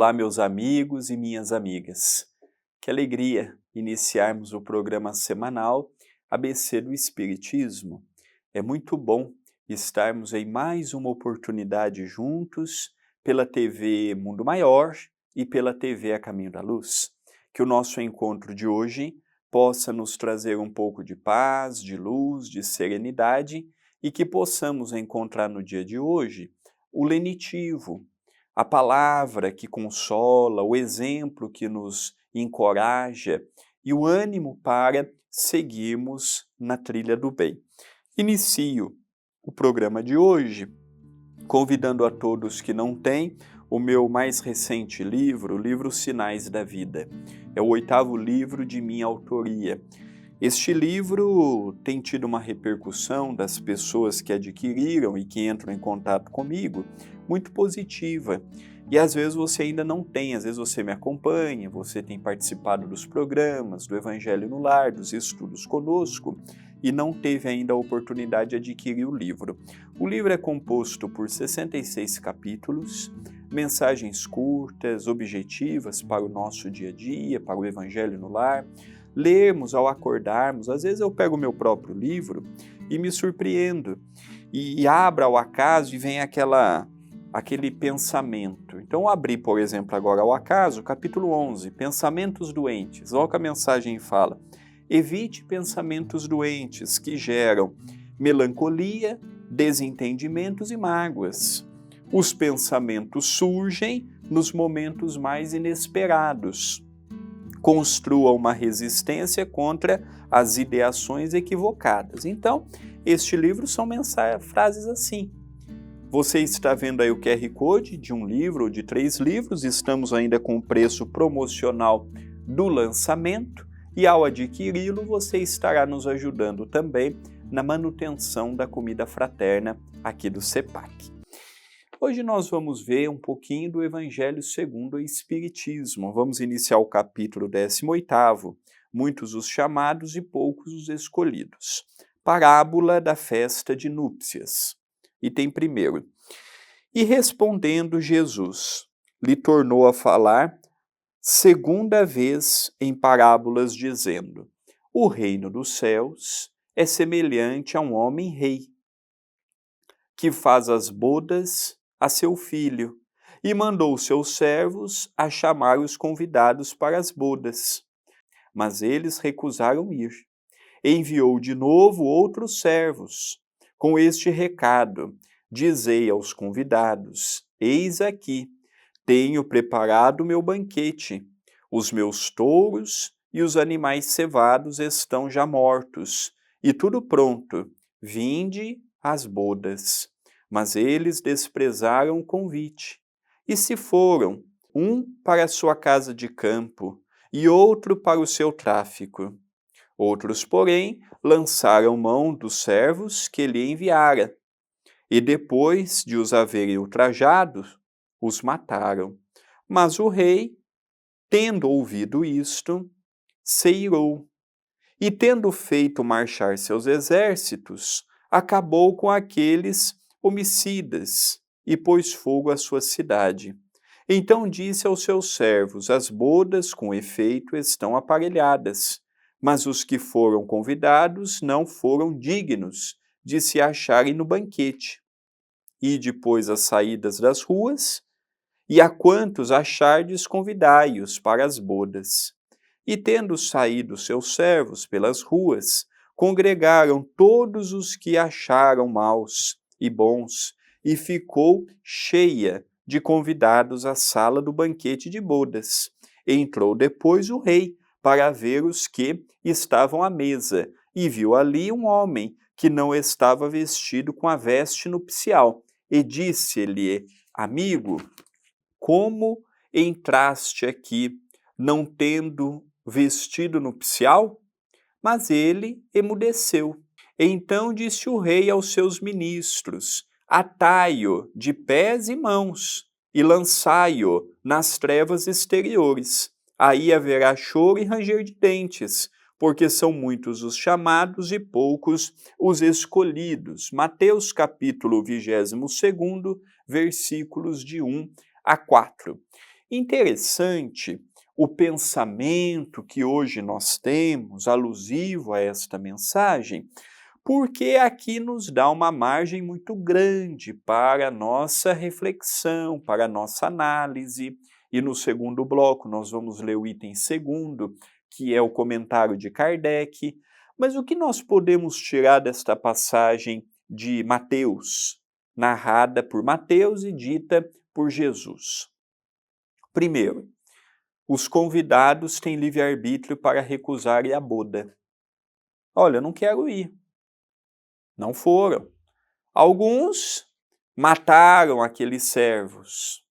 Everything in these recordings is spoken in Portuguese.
Olá, meus amigos e minhas amigas. Que alegria iniciarmos o programa semanal ABC do Espiritismo. É muito bom estarmos em mais uma oportunidade juntos pela TV Mundo Maior e pela TV A Caminho da Luz. Que o nosso encontro de hoje possa nos trazer um pouco de paz, de luz, de serenidade e que possamos encontrar no dia de hoje o lenitivo, a palavra que consola, o exemplo que nos encoraja e o ânimo para seguirmos na trilha do bem. Inicio o programa de hoje convidando a todos que não têm o meu mais recente livro, o livro Sinais da Vida. É o 8º livro de minha autoria. Este livro tem tido uma repercussão das pessoas que adquiriram e que entram em contato comigo muito positiva. E às vezes você ainda não tem, às vezes você me acompanha, você tem participado dos programas, do Evangelho no Lar, dos estudos conosco e não teve ainda a oportunidade de adquirir o livro. O livro é composto por 66 capítulos, mensagens curtas, objetivas para o nosso dia a dia, para o Evangelho no Lar. Lermos ao acordarmos, às vezes eu pego o meu próprio livro e me surpreendo, e abro ao acaso e vem aquele pensamento. Então eu abri, por exemplo, agora ao acaso, capítulo 11, Pensamentos Doentes. Olha o que a mensagem fala. Evite pensamentos doentes que geram melancolia, desentendimentos e mágoas. Os pensamentos surgem nos momentos mais inesperados. Construa uma resistência contra as ideações equivocadas. Então, este livro são frases assim. Você está vendo aí o QR Code de um livro ou de 3 livros, estamos ainda com o preço promocional do lançamento e ao adquiri-lo você estará nos ajudando também na manutenção da comida fraterna aqui do CEPAC. Hoje nós vamos ver um pouquinho do Evangelho segundo o Espiritismo. Vamos iniciar o capítulo 18º, muitos os chamados e poucos os escolhidos. Parábola da festa de núpcias. Item 1. E respondendo Jesus, lhe tornou a falar segunda vez em parábolas, dizendo: o reino dos céus é semelhante a um homem rei, que faz as bodas a seu filho, e mandou seus servos a chamar os convidados para as bodas. Mas eles recusaram ir. Enviou de novo outros servos, com este recado: dizei aos convidados: eis aqui, tenho preparado o meu banquete, os meus touros e os animais cevados estão já mortos, e tudo pronto, vinde às bodas. Mas eles desprezaram o convite, e se foram, um para a sua casa de campo, e outro para o seu tráfico. Outros, porém, lançaram mão dos servos que lhe enviara, e depois de os haverem ultrajado, os mataram. Mas o rei, tendo ouvido isto, se irou, e tendo feito marchar seus exércitos, acabou com aqueles homicidas e pôs fogo à sua cidade. Então disse aos seus servos: as bodas com efeito estão aparelhadas, mas os que foram convidados não foram dignos de se acharem no banquete. E depois as saídas das ruas, e a quantos achardes convidai-os para as bodas. E tendo saído seus servos pelas ruas, congregaram todos os que acharam maus e bons, e ficou cheia de convidados a sala do banquete de bodas. Entrou depois o rei para ver os que estavam à mesa, e viu ali um homem que não estava vestido com a veste nupcial, e disse-lhe: amigo, como entraste aqui, não tendo vestido nupcial? Mas ele emudeceu. Então disse o rei aos seus ministros: atai-o de pés e mãos e lançai-o nas trevas exteriores. Aí haverá choro e ranger de dentes, porque são muitos os chamados e poucos os escolhidos. Mateus capítulo 22, versículos de 1 a 4. Interessante o pensamento que hoje nós temos, alusivo a esta mensagem, porque aqui nos dá uma margem muito grande para a nossa reflexão, para a nossa análise. E no segundo bloco nós vamos ler o item segundo, que é o comentário de Kardec. Mas o que nós podemos tirar desta passagem de Mateus, narrada por Mateus e dita por Jesus? Primeiro, os convidados têm livre-arbítrio para recusar a boda. Olha, eu não quero ir. Não foram. Alguns mataram aqueles servos.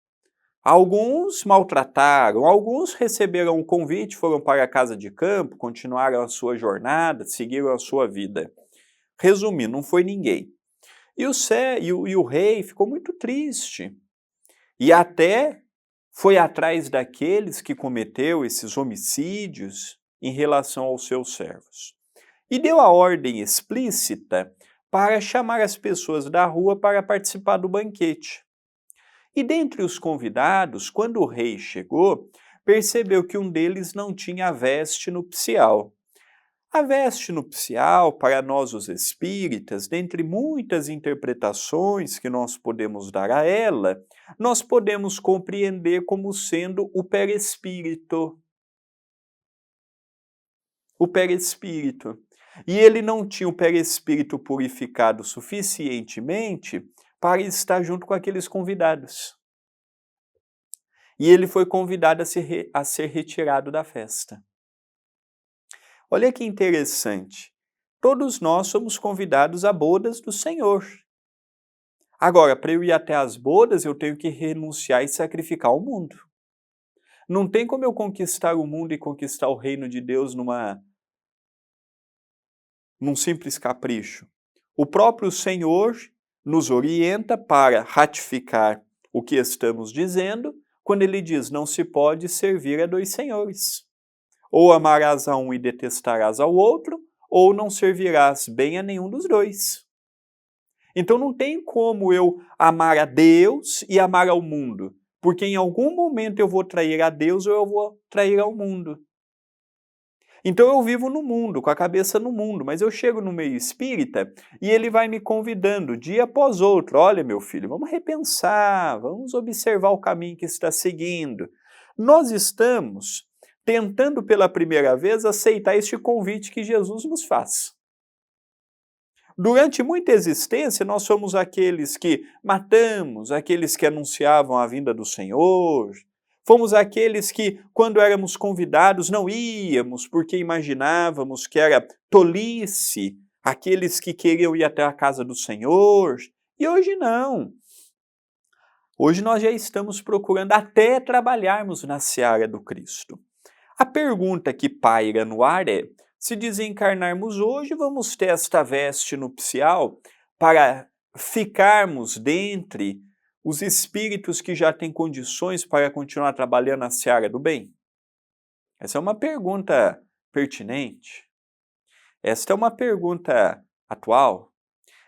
Alguns maltrataram. Alguns receberam o convite, foram para a casa de campo, continuaram a sua jornada, seguiram a sua vida. Resumindo, não foi ninguém. E o rei ficou muito triste. E até foi atrás daqueles que cometeu esses homicídios em relação aos seus servos. E deu a ordem explícita para chamar as pessoas da rua para participar do banquete. E dentre os convidados, quando o rei chegou, percebeu que um deles não tinha a veste nupcial. A veste nupcial, para nós os espíritas, dentre muitas interpretações que nós podemos dar a ela, nós podemos compreender como sendo o perispírito. O perispírito. E ele não tinha o perispírito purificado suficientemente para estar junto com aqueles convidados. E ele foi convidado a ser retirado da festa. Olha que interessante. Todos nós somos convidados a bodas do Senhor. Agora, para eu ir até as bodas, eu tenho que renunciar e sacrificar o mundo. Não tem como eu conquistar o mundo e conquistar o reino de Deus num simples capricho. O próprio Senhor nos orienta para ratificar o que estamos dizendo, quando ele diz: não se pode servir a dois senhores. Ou amarás a um e detestarás ao outro, ou não servirás bem a nenhum dos dois. Então não tem como eu amar a Deus e amar ao mundo, porque em algum momento eu vou trair a Deus ou eu vou trair ao mundo. Então eu vivo no mundo, com a cabeça no mundo, mas eu chego no meio espírita e ele vai me convidando dia após outro. Olha, meu filho, vamos repensar, vamos observar o caminho que está seguindo. Nós estamos tentando pela primeira vez aceitar este convite que Jesus nos faz. Durante muita existência, nós somos aqueles que matamos, aqueles que anunciavam a vinda do Senhor. Fomos aqueles que, quando éramos convidados, não íamos porque imaginávamos que era tolice, aqueles que queriam ir até a casa do Senhor. E hoje não. Hoje nós já estamos procurando até trabalharmos na seara do Cristo. A pergunta que paira no ar é: se desencarnarmos hoje, vamos ter esta veste nupcial para ficarmos dentre os espíritos que já têm condições para continuar trabalhando na seara do bem? Essa é uma pergunta pertinente. Esta é uma pergunta atual.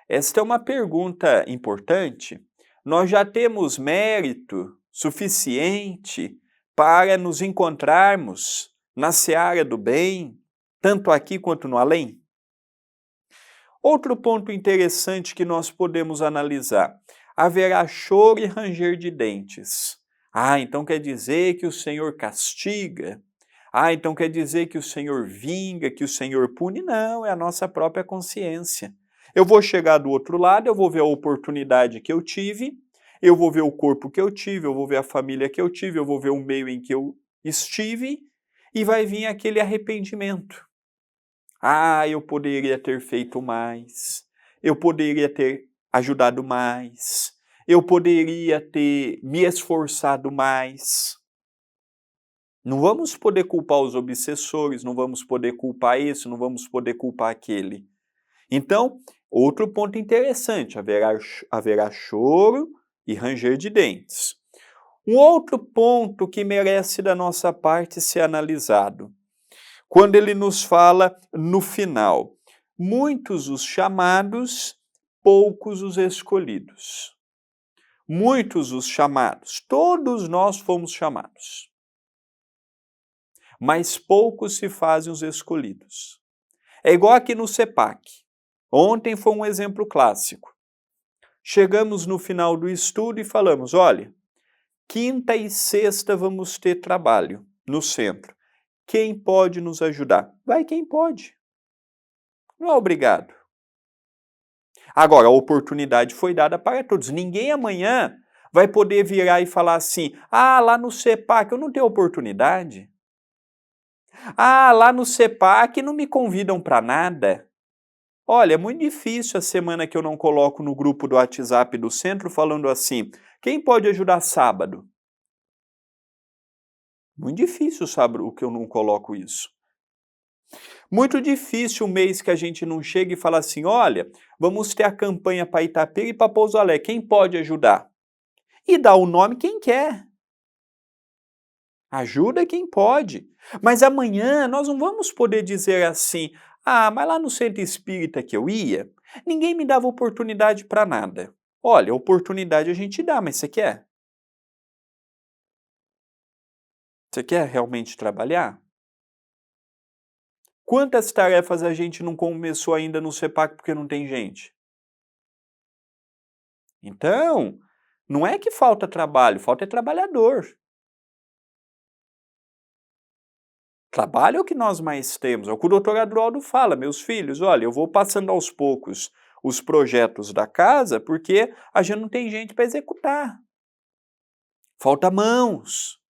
Esta é uma pergunta importante. Nós já temos mérito suficiente para nos encontrarmos na seara do bem, tanto aqui quanto no além? Outro ponto interessante que nós podemos analisar: haverá choro e ranger de dentes. Então quer dizer que o Senhor castiga? Então quer dizer que o Senhor vinga, que o Senhor pune? Não, é a nossa própria consciência. Eu vou chegar do outro lado, eu vou ver a oportunidade que eu tive, eu vou ver o corpo que eu tive, eu vou ver a família que eu tive, eu vou ver o meio em que eu estive, e vai vir aquele arrependimento. Eu poderia ter feito mais, eu poderia ter ajudado mais, eu poderia ter me esforçado mais. Não vamos poder culpar os obsessores, não vamos poder culpar esse, não vamos poder culpar aquele. Então, outro ponto interessante: haverá choro e ranger de dentes. Um outro ponto que merece da nossa parte ser analisado, quando ele nos fala no final: muitos os chamados, poucos os escolhidos. Muitos os chamados, todos nós fomos chamados, mas poucos se fazem os escolhidos. É igual aqui no CEPAC. Ontem foi um exemplo clássico. Chegamos no final do estudo e falamos, olha, quinta e sexta vamos ter trabalho no centro. Quem pode nos ajudar? Vai quem pode. Não é obrigado. Agora, a oportunidade foi dada para todos. Ninguém amanhã vai poder virar e falar assim, lá no CEPAC eu não tenho oportunidade. Lá no CEPAC não me convidam para nada. Olha, é muito difícil a semana que eu não coloco no grupo do WhatsApp do centro falando assim, quem pode ajudar sábado? Muito difícil, sabe, o que eu não coloco isso. Muito difícil o mês que a gente não chega e fala assim, olha, vamos ter a campanha para Itapira e para Pouso Alegre, quem pode ajudar? E dá o nome quem quer. Ajuda quem pode. Mas amanhã nós não vamos poder dizer assim, mas lá no centro espírita que eu ia, ninguém me dava oportunidade para nada. Olha, oportunidade a gente dá, mas você quer? Você quer realmente trabalhar? Quantas tarefas a gente não começou ainda no CEPAC porque não tem gente? Então, não é que falta trabalho, falta trabalhador. Trabalho é o que nós mais temos. É o que o doutor Adroaldo fala, meus filhos, olha, eu vou passando aos poucos os projetos da casa porque a gente não tem gente para executar. Falta mãos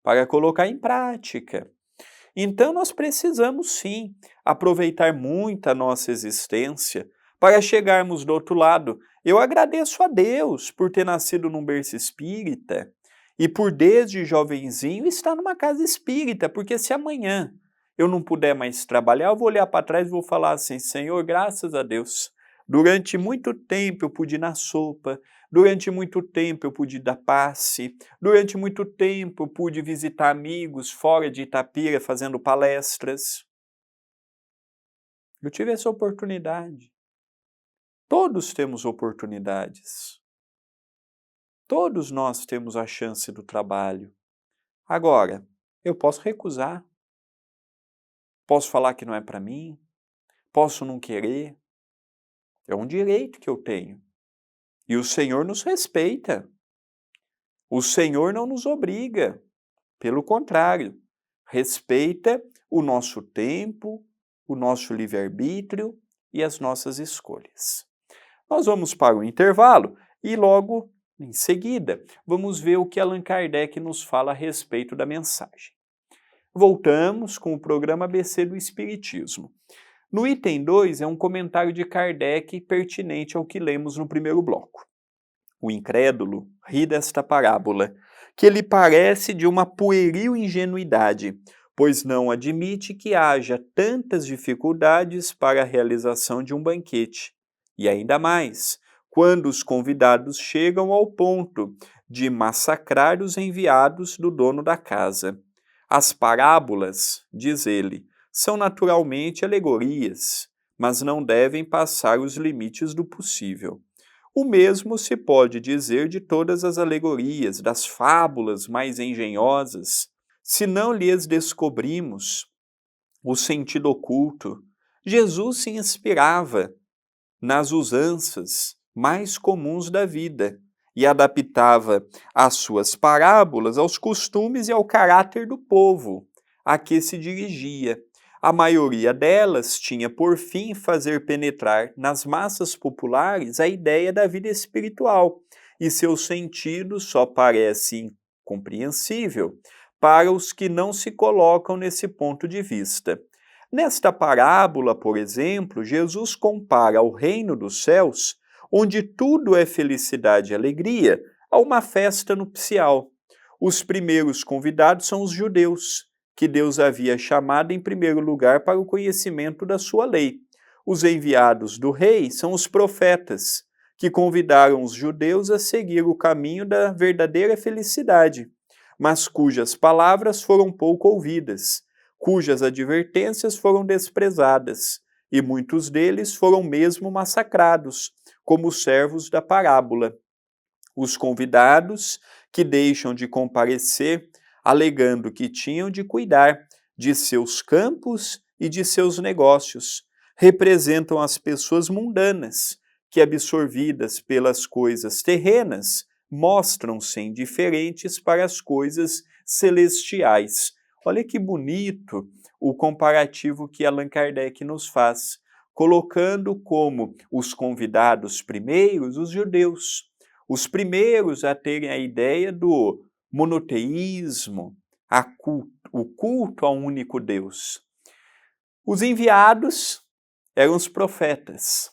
para colocar em prática. Então nós precisamos sim aproveitar muito a nossa existência para chegarmos do outro lado. Eu agradeço a Deus por ter nascido num berço espírita e por desde jovenzinho estar numa casa espírita, porque se amanhã eu não puder mais trabalhar, eu vou olhar para trás e vou falar assim, Senhor, graças a Deus, durante muito tempo eu pude ir na sopa, durante muito tempo eu pude dar passe, durante muito tempo eu pude visitar amigos fora de Itapira fazendo palestras. Eu tive essa oportunidade. Todos temos oportunidades. Todos nós temos a chance do trabalho. Agora, eu posso recusar. Posso falar que não é para mim. Posso não querer. É um direito que eu tenho. E o Senhor nos respeita. O Senhor não nos obriga. Pelo contrário, respeita o nosso tempo, o nosso livre-arbítrio e as nossas escolhas. Nós vamos para o intervalo e logo em seguida vamos ver o que Allan Kardec nos fala a respeito da mensagem. Voltamos com o programa ABC do Espiritismo. No item 2 é um comentário de Kardec pertinente ao que lemos no primeiro bloco. O incrédulo ri desta parábola, que lhe parece de uma pueril ingenuidade, pois não admite que haja tantas dificuldades para a realização de um banquete. E ainda mais, quando os convidados chegam ao ponto de massacrar os enviados do dono da casa. As parábolas, diz ele, são naturalmente alegorias, mas não devem passar os limites do possível. O mesmo se pode dizer de todas as alegorias, das fábulas mais engenhosas. Se não lhes descobrimos o sentido oculto, Jesus se inspirava nas usanças mais comuns da vida e adaptava as suas parábolas aos costumes e ao caráter do povo a que se dirigia. A maioria delas tinha por fim fazer penetrar nas massas populares a ideia da vida espiritual, e seu sentido só parece incompreensível para os que não se colocam nesse ponto de vista. Nesta parábola, por exemplo, Jesus compara o reino dos céus, onde tudo é felicidade e alegria, a uma festa nupcial. Os primeiros convidados são os judeus, que Deus havia chamado em primeiro lugar para o conhecimento da sua lei. Os enviados do rei são os profetas, que convidaram os judeus a seguir o caminho da verdadeira felicidade, mas cujas palavras foram pouco ouvidas, cujas advertências foram desprezadas, e muitos deles foram mesmo massacrados, como os servos da parábola. os convidados que deixam de comparecer, alegando que tinham de cuidar de seus campos e de seus negócios. Representam as pessoas mundanas, que, absorvidas pelas coisas terrenas, mostram-se indiferentes para as coisas celestiais. Olha que bonito o comparativo que Allan Kardec nos faz, colocando como os convidados primeiros os judeus, os primeiros a terem a ideia do monoteísmo, o culto a um único Deus. Os enviados eram os profetas,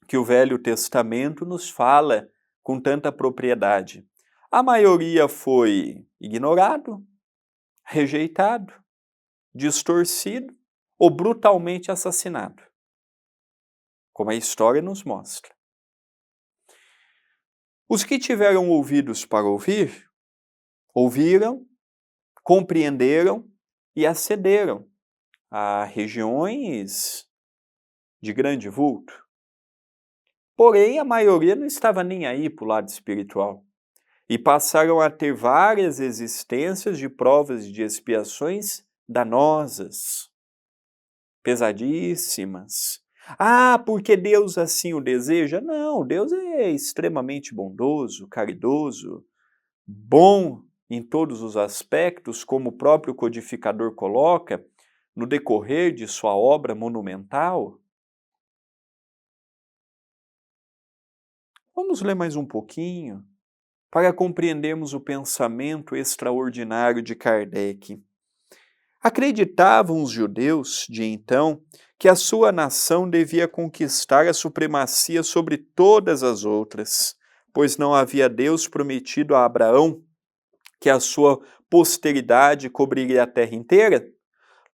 que o Velho Testamento nos fala com tanta propriedade. A maioria foi ignorado, rejeitado, distorcido ou brutalmente assassinado, como a história nos mostra. Os que tiveram ouvidos para ouvir, ouviram, compreenderam e acederam a regiões de grande vulto. Porém, a maioria não estava nem aí para o lado espiritual e passaram a ter várias existências de provas e de expiações danosas, pesadíssimas. Ah, porque Deus assim o deseja? Não, Deus é extremamente bondoso, caridoso, bom em todos os aspectos, como o próprio codificador coloca no decorrer de sua obra monumental. Vamos ler mais um pouquinho para compreendermos o pensamento extraordinário de Kardec. Acreditavam os judeus de então que a sua nação devia conquistar a supremacia sobre todas as outras, pois não havia Deus prometido a Abraão que a sua posteridade cobriria a terra inteira?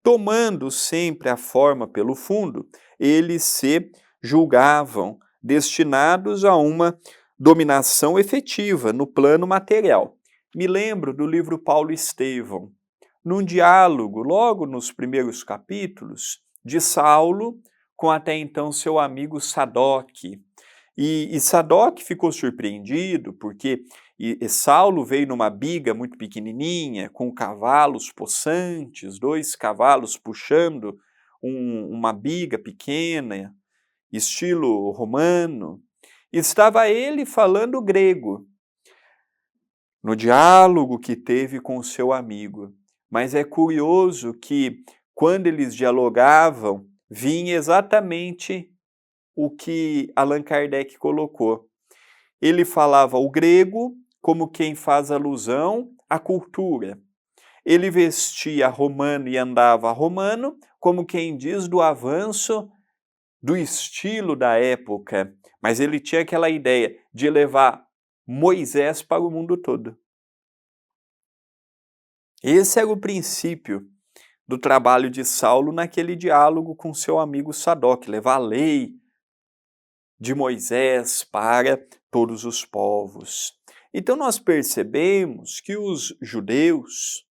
Tomando sempre a forma pelo fundo, eles se julgavam destinados a uma dominação efetiva no plano material. Me lembro do livro Paulo Estevão, num diálogo, logo nos primeiros capítulos, de Saulo com até então seu amigo Sadoc. E Sadoc ficou surpreendido porque Saulo veio numa biga muito pequenininha, com cavalos possantes, 2 cavalos puxando uma biga pequena, estilo romano. Estava ele falando grego, no diálogo que teve com o seu amigo. Mas é curioso que, quando eles dialogavam, vinha exatamente o que Allan Kardec colocou. Ele falava o grego como quem faz alusão à cultura. Ele vestia romano e andava romano como quem diz do avanço do estilo da época. Mas ele tinha aquela ideia de levar Moisés para o mundo todo. Esse era o princípio do trabalho de Saulo naquele diálogo com seu amigo Sadoc, levar a lei de Moisés para todos os povos. Então nós percebemos que os judeus,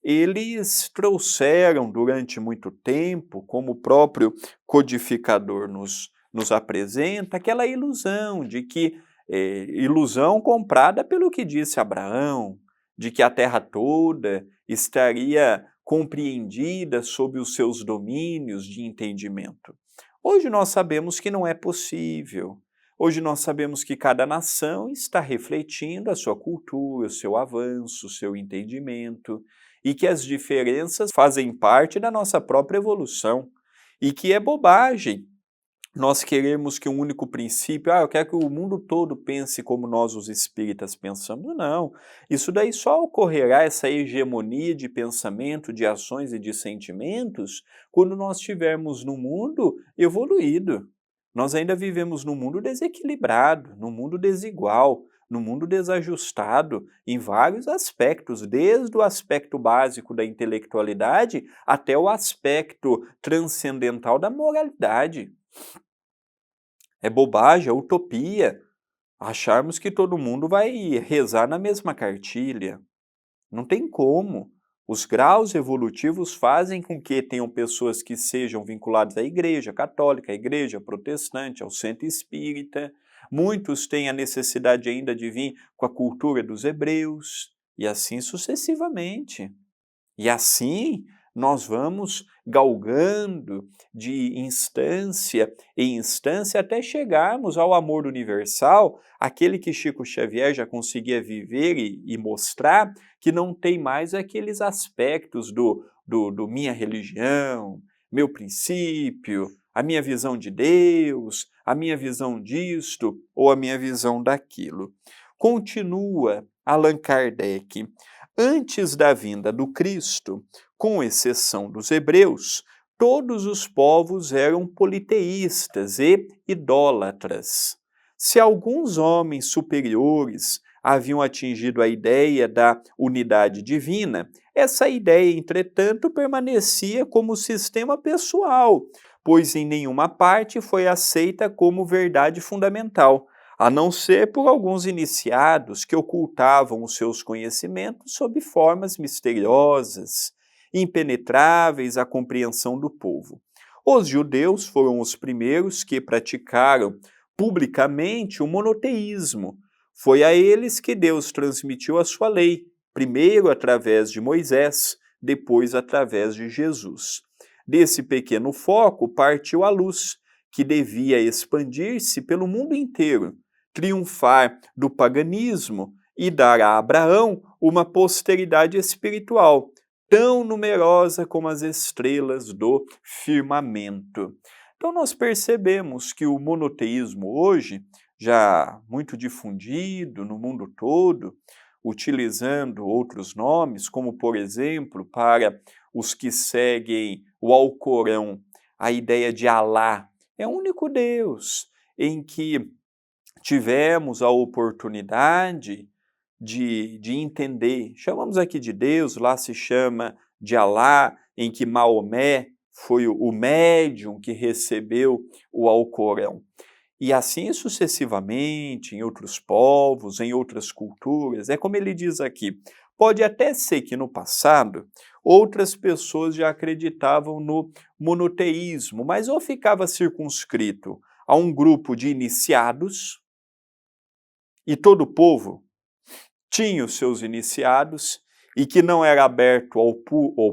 eles trouxeram durante muito tempo, como o próprio codificador nos apresenta, aquela ilusão de que, ilusão comprada pelo que disse Abraão, de que a terra toda estaria compreendida sob os seus domínios de entendimento. Hoje nós sabemos que não é possível. Hoje nós sabemos que cada nação está refletindo a sua cultura, o seu avanço, o seu entendimento, e que as diferenças fazem parte da nossa própria evolução, e que é bobagem nós queremos que um único princípio, eu quero que o mundo todo pense como nós os espíritas pensamos. Não, isso daí só ocorrerá, essa hegemonia de pensamento, de ações e de sentimentos, quando nós estivermos num mundo evoluído. Nós ainda vivemos num mundo desequilibrado, num mundo desigual, num mundo desajustado em vários aspectos, desde o aspecto básico da intelectualidade até o aspecto transcendental da moralidade. É bobagem, é utopia acharmos que todo mundo vai rezar na mesma cartilha. Não tem como. Os graus evolutivos fazem com que tenham pessoas que sejam vinculadas à Igreja Católica, à Igreja Protestante, ao Centro Espírita, muitos têm a necessidade ainda de vir com a cultura dos hebreus, e assim sucessivamente. E assim nós vamos galgando de instância em instância até chegarmos ao amor universal, aquele que Chico Xavier já conseguia viver e mostrar que não tem mais aqueles aspectos do minha religião, meu princípio, a minha visão de Deus, a minha visão disto ou a minha visão daquilo. Continua Allan Kardec. Antes da vinda do Cristo, com exceção dos hebreus, todos os povos eram politeístas e idólatras. Se alguns homens superiores haviam atingido a ideia da unidade divina, essa ideia, entretanto, permanecia como sistema pessoal, pois em nenhuma parte foi aceita como verdade fundamental, a não ser por alguns iniciados que ocultavam os seus conhecimentos sob formas misteriosas, impenetráveis à compreensão do povo. Os judeus foram os primeiros que praticaram publicamente o monoteísmo. Foi a eles que Deus transmitiu a sua lei, primeiro através de Moisés, depois através de Jesus. Desse pequeno foco partiu a luz, que devia expandir-se pelo mundo inteiro, triunfar do paganismo e dar a Abraão uma posteridade espiritual, tão numerosa como as estrelas do firmamento. Então nós percebemos que o monoteísmo hoje, já muito difundido no mundo todo, utilizando outros nomes, como por exemplo, para os que seguem o Alcorão, a ideia de Alá, é o único Deus, em que tivemos a oportunidade de entender. Chamamos aqui de Deus, lá se chama de Alá, em que Maomé foi o médium que recebeu o Alcorão. E assim sucessivamente, em outros povos, em outras culturas. É como ele diz aqui, pode até ser que no passado outras pessoas já acreditavam no monoteísmo, mas ou ficava circunscrito a um grupo de iniciados, e todo o povo tinha os seus iniciados, e que não era aberto ao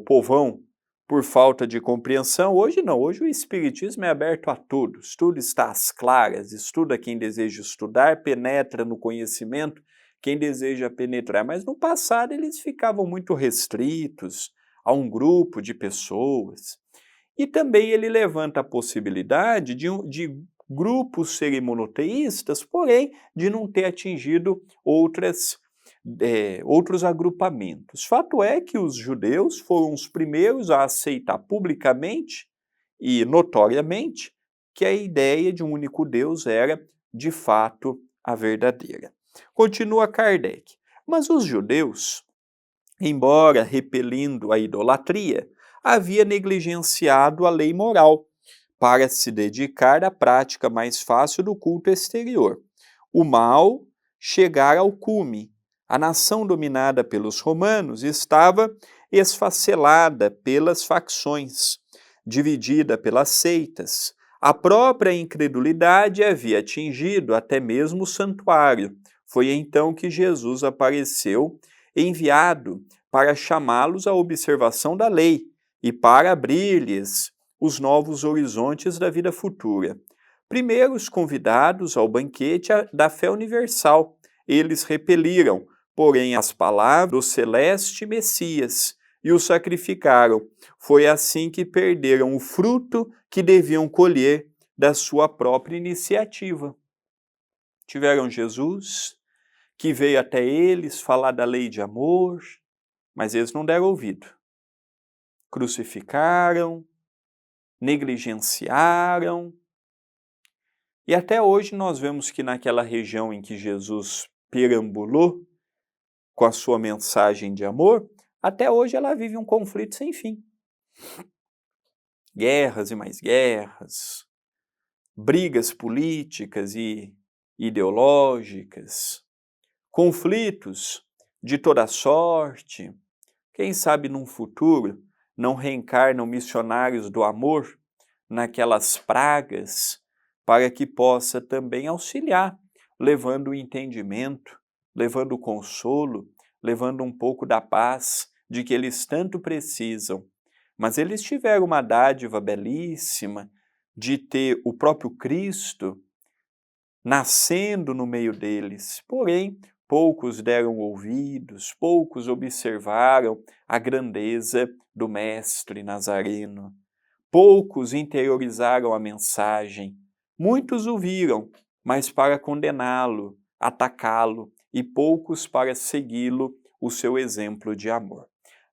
povão por falta de compreensão. Hoje não, hoje o Espiritismo é aberto a todos, tudo está às claras, estuda quem deseja estudar, penetra no conhecimento quem deseja penetrar, mas no passado eles ficavam muito restritos a um grupo de pessoas. E também ele levanta a possibilidade de grupos serem monoteístas, porém de não ter atingido outros agrupamentos. Fato é que os judeus foram os primeiros a aceitar publicamente e notoriamente que a ideia de um único Deus era, de fato, a verdadeira. Continua Kardec. Mas os judeus, embora repelindo a idolatria, havia negligenciado a lei moral para se dedicar à prática mais fácil do culto exterior. O mal chegara ao cume. A nação dominada pelos romanos estava esfacelada pelas facções, dividida pelas seitas. A própria incredulidade havia atingido até mesmo o santuário. Foi então que Jesus apareceu, enviado para chamá-los à observação da lei e para abrir-lhes os novos horizontes da vida futura. Primeiro, os convidados ao banquete da fé universal. Eles repeliram, porém, as palavras do celeste Messias e o sacrificaram. Foi assim que perderam o fruto que deviam colher da sua própria iniciativa. Tiveram Jesus, que veio até eles falar da lei de amor, mas eles não deram ouvido. Crucificaram, negligenciaram, e até hoje nós vemos que naquela região em que Jesus perambulou com a sua mensagem de amor, até hoje ela vive um conflito sem fim. Guerras e mais guerras, brigas políticas e ideológicas, conflitos de toda sorte. Quem sabe num futuro não reencarnam missionários do amor naquelas pragas para que possa também auxiliar levando o entendimento, levando o consolo, levando um pouco da paz de que eles tanto precisam. Mas eles tiveram uma dádiva belíssima de ter o próprio Cristo nascendo no meio deles. Porém, poucos deram ouvidos, poucos observaram a grandeza do Mestre Nazareno. Poucos interiorizaram a mensagem. Muitos o viram, mas para condená-lo, atacá-lo, e poucos para segui-lo, o seu exemplo de amor.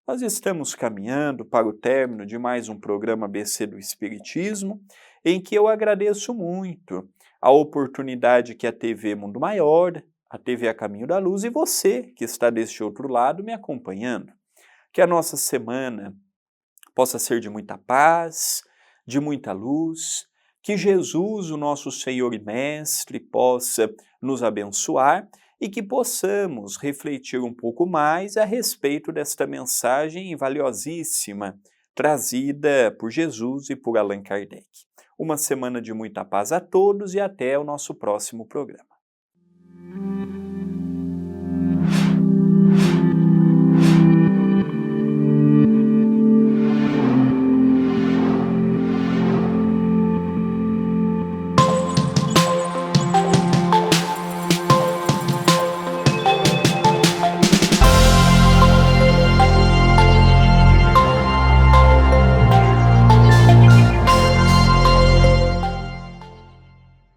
Nós estamos caminhando para o término de mais um programa ABC do Espiritismo, em que eu agradeço muito a oportunidade que a TV Mundo Maior, a TV A Caminho da Luz e você que está deste outro lado me acompanhando. Que a nossa semana possa ser de muita paz, de muita luz, que Jesus, o nosso Senhor e Mestre, possa nos abençoar e que possamos refletir um pouco mais a respeito desta mensagem valiosíssima trazida por Jesus e por Allan Kardec. Uma semana de muita paz a todos e até o nosso próximo programa.